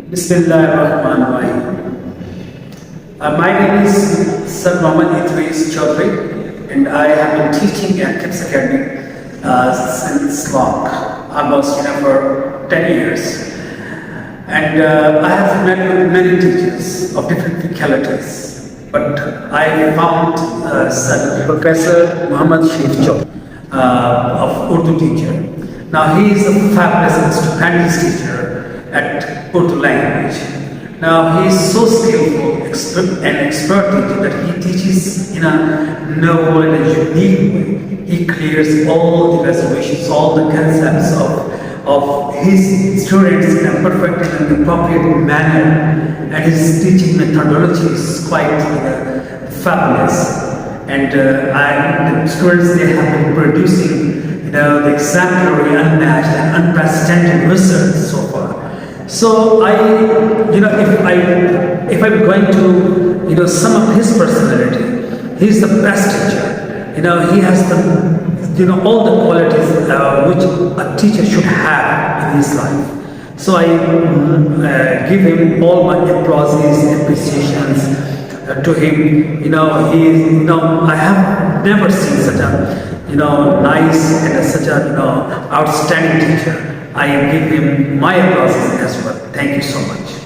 Bismillahirrahmanirrahim. My name is Sir M.Idrees Chaudhary, and I have been teaching at KIPS Academy since long, almost for 10 years. And I have met with many teachers of different localities, but I found Professor Muhammad Sheikh Chaudhary of Urdu teacher. Now he is a fabulous and stupendous teacher at Urdu language. Now he is so skillful and expert teacher that he teaches in a novel and a unique way. He clears all the reservations, all the concepts of his students in a perfect and appropriate manner, and his teaching methodology is quite fabulous. And the students, they have been producing the exemplary, unmatched, and unprecedented results so far. So if I'm going to sum up his personality, he's the best teacher. He has the all the qualities which a teacher should have in his life. So I give him all my applauses, appreciations to him. I have never seen such a nice and such a outstanding teacher. I give him my applauses as well. Thank you so much.